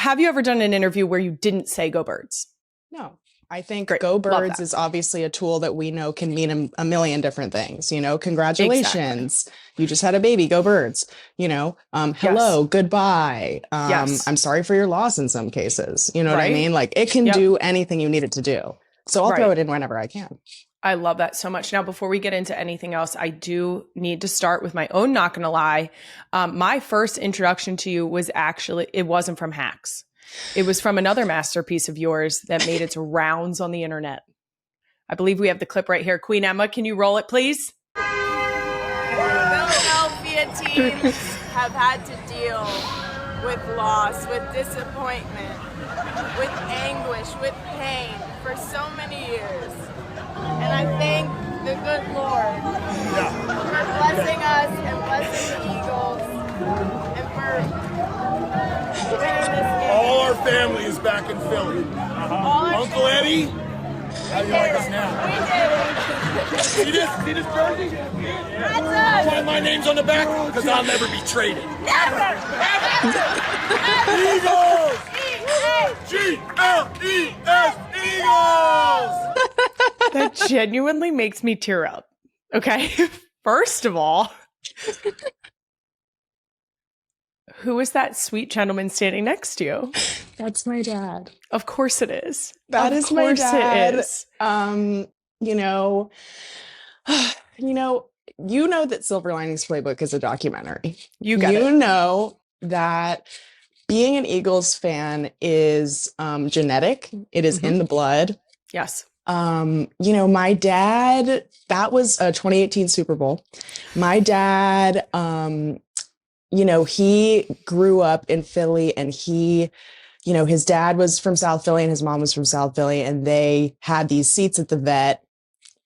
have you ever done an interview where you didn't say go birds? No. I think Great. go Love birds that. is obviously a tool that we know can mean a million different things. Congratulations. Exactly. You just had a baby, go birds. Hello, goodbye. Yes. I'm sorry for your loss in some cases. You know what I Right. mean? Like it can Yep. do anything you need it to do. So I'll throw it in whenever I can. I love that so much. Now, before we get into anything else, I do need to start with my own not gonna lie. My first introduction to you was actually, it wasn't from Hacks. It was from another masterpiece of yours that made its rounds on the internet. I believe we have the clip right here. Queen Emma, can you roll it, please? Philadelphia teams have had to deal with loss, with disappointment, with anguish, with pain for so many years. And I thank the good Lord for blessing us and blessing the Eagles and for winning this game. All our family is back in Philly. Uncle Eddie, how do you like us now? We did. See this jersey? That's us. Why my name's on the back? Because I'll never be traded. Never. Eagles! G-L-E-S, Eagles! That genuinely makes me tear up. Okay. First of all, who is that sweet gentleman standing next to you? That's my dad. Of course it is. That is my dad. It is. You know that Silver Linings Playbook is a documentary. You get it. You know that being an Eagles fan is genetic. It is in the blood. Yes. My dad, that was a 2018 Super Bowl. My dad, he grew up in Philly and his dad was from South Philly and his mom was from South Philly, and they had these seats at the vet.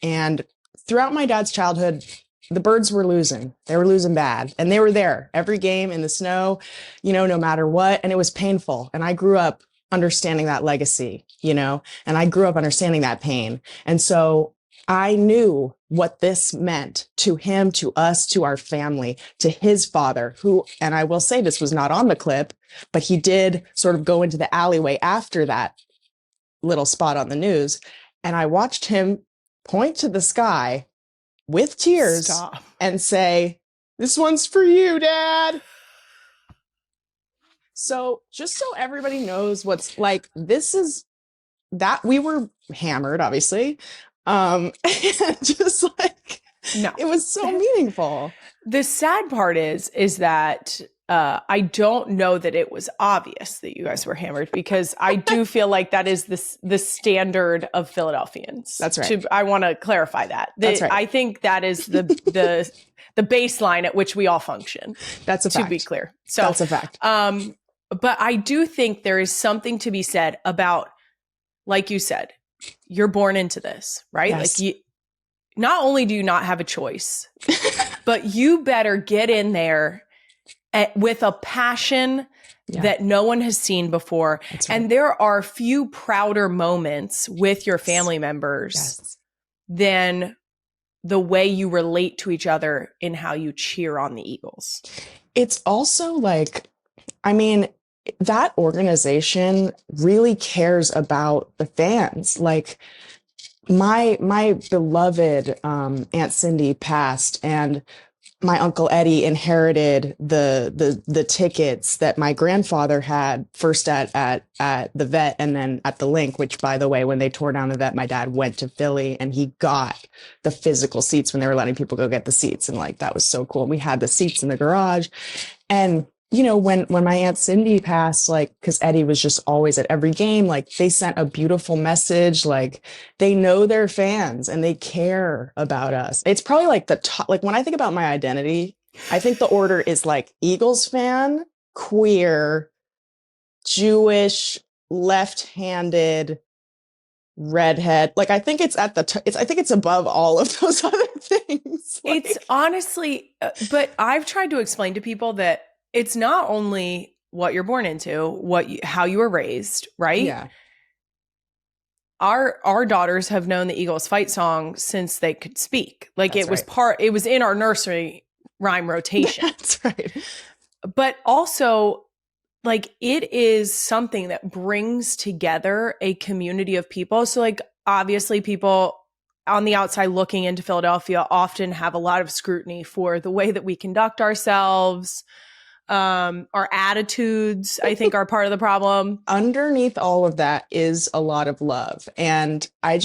And throughout my dad's childhood, the Birds were losing. They were losing bad. And they were there every game in the snow, no matter what. And it was painful. And I grew up understanding that legacy, and I grew up understanding that pain. And so I knew what this meant to him, to us, to our family, to his father, who, and I will say this was not on the clip, but he did sort of go into the alleyway after that little spot on the news. And I watched him point to the sky with tears and say, "This one's for you, Dad." So just so everybody knows what's like, this is that we were hammered, obviously. Just like, no, it was so meaningful. The sad part is that I don't know that it was obvious that you guys were hammered, because I do feel like that is the standard of Philadelphians. That's right. I want to clarify that. That's right. I think that is the baseline at which we all function. That's a fact. To be clear. So that's a fact. But I do think there is something to be said about, like you said, you're born into this, right? Yes. Like not only do you not have a choice, but you better get in there with a passion that no one has seen before. Right. And there are few prouder moments with your family members than the way you relate to each other in how you cheer on the Eagles. It's also like, that organization really cares about the fans. Like my beloved Aunt Cindy passed, and my Uncle Eddie inherited the tickets that my grandfather had, first at the vet and then at the Link, which, by the way, when they tore down the vet, my dad went to Philly and he got the physical seats when they were letting people go get the seats. And like, that was so cool. And we had the seats in the garage. And when my Aunt Cindy passed, like, because Eddie was just always at every game, like, they sent a beautiful message. Like, they know their fans and they care about us. It's probably like the top, like, when I think about my identity, I think the order is like Eagles fan, queer, Jewish, left-handed, redhead. Like, I think it's at the I think it's above all of those other things. Like, it's honestly, but I've tried to explain to people that it's not only what you're born into, how you were raised, right? Yeah. Our daughters have known the Eagles fight song since they could speak. Like, That's it was in our nursery rhyme rotation. That's right. But also, like it is something that brings together a community of people. So like obviously people on the outside looking into Philadelphia often have a lot of scrutiny for the way that we conduct ourselves. Our attitudes, I think, are part of the problem. Underneath all of that is a lot of love. And I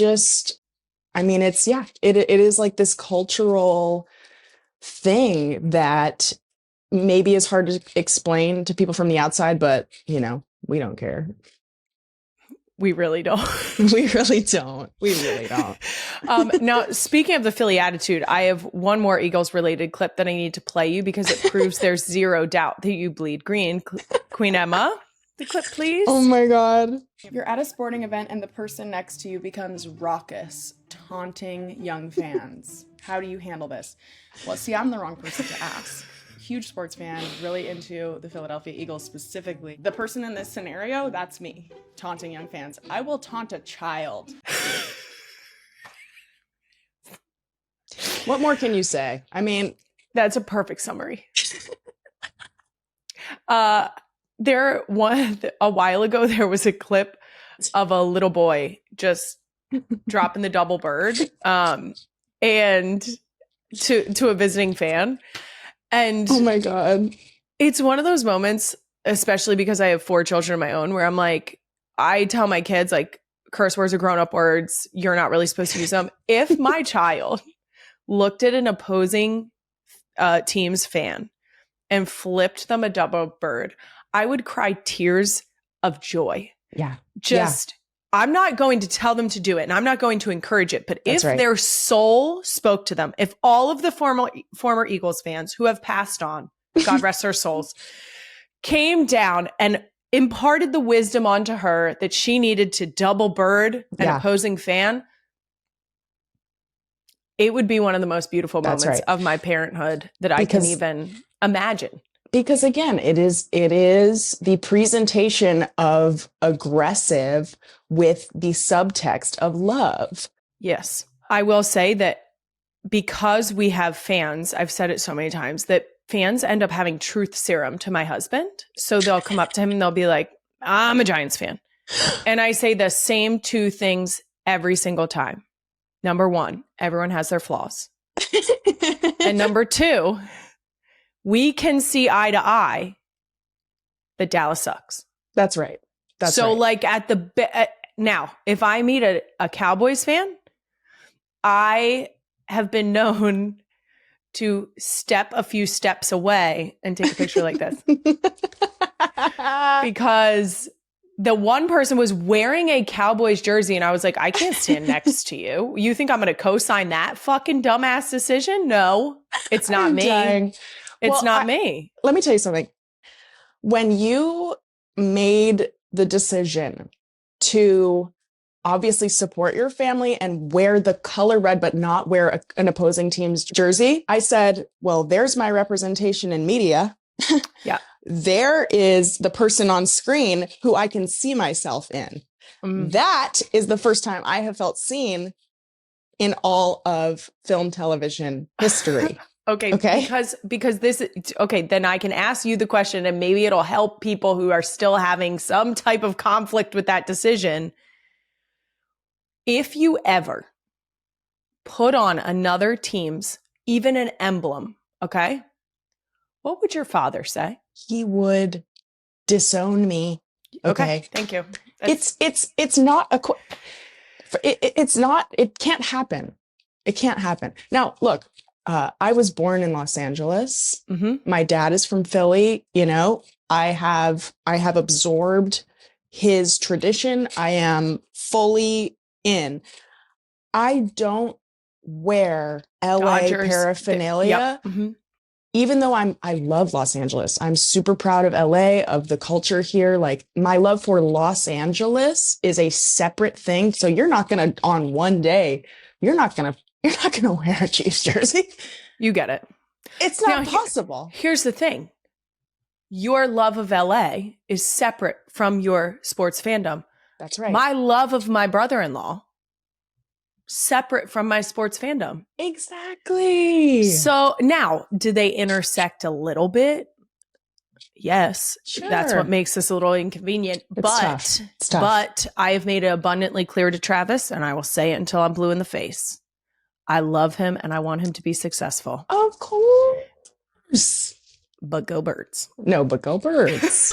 mean, it is like this cultural thing that maybe is hard to explain to people from the outside, but you know, we don't care. We really don't. We really don't. We really don't. Now, speaking of the Philly attitude, I have one more Eagles related clip that I need to play you because it proves there's zero doubt that you bleed green. Queen Emma, the clip, please. Oh my God. You're at a sporting event and the person next to you becomes raucous, taunting young fans. How do you handle this? Well, see, I'm the wrong person to ask. Huge sports fan, really into the Philadelphia Eagles specifically. The person in this scenario, that's me, taunting young fans. I will taunt a child. What more can you say? I mean, that's a perfect summary. A while ago, there was a clip of a little boy just dropping the double bird, and to a visiting fan. And oh my God, it's one of those moments, especially because I have 4 children of my own, where I'm like, I tell my kids, like, curse words are grown-up words. You're not really supposed to use them. If my child looked at an opposing team's fan and flipped them a double bird, I would cry tears of joy. Yeah. I'm not going to tell them to do it, and I'm not going to encourage it. But That's if right. their soul spoke to them, if all of the former Eagles fans who have passed on, God rest their souls, came down and imparted the wisdom onto her that she needed to double bird an opposing fan, it would be one of the most beautiful moments of my parenthood that I can even imagine. Because again, it is the presentation of aggressive with the subtext of love. Yes. I will say that because we have fans, I've said it so many times, that fans end up having truth serum to my husband. So they'll come up to him and they'll be like, I'm a Giants fan. And I say the same 2 things every single time. Number 1, everyone has their flaws. And number 2, we can see eye to eye that Dallas sucks. That's right. So like now, if I meet a Cowboys fan, I have been known to step a few steps away and take a picture like this. Because the one person was wearing a Cowboys jersey and I was like, I can't stand next to you. You think I'm going to co-sign that fucking dumbass decision? No, it's not me. Dying. It's not me. Let me tell you something. When you made the decision to obviously support your family and wear the color red, but not wear an opposing team's jersey, I said, well, there's my representation in media. Yeah. There is the person on screen who I can see myself in. That is the first time I have felt seen in all of film television history. Okay. Because this, okay, then I can ask you the question and maybe it'll help people who are still having some type of conflict with that decision. If you ever put on another team's, even an emblem, okay, what would your father say? He would disown me. Okay. Thank you. It's not it can't happen. It can't happen. Now, look, I was born in Los Angeles. Mm-hmm. My dad is from Philly. You know, I have absorbed his tradition. I am fully in. I don't wear LA Dodgers paraphernalia. Yep. Mm-hmm. Even though I love Los Angeles. I'm super proud of LA, of the culture here. Like, my love for Los Angeles is a separate thing. So you're not going to, on one day, you're not going to wear a Chiefs jersey. You get it. It's not possible. Here's the thing. Your love of LA is separate from your sports fandom. That's right. My love of my brother-in-law, separate from my sports fandom. Exactly. So now, do they intersect a little bit? Yes, that's Sure. what makes this a little inconvenient. It's tough. It's tough. But I have made it abundantly clear to Travis, and I will say it until I'm blue in the face. I love him and I want him to be successful. Of course. But go birds. No, but go birds.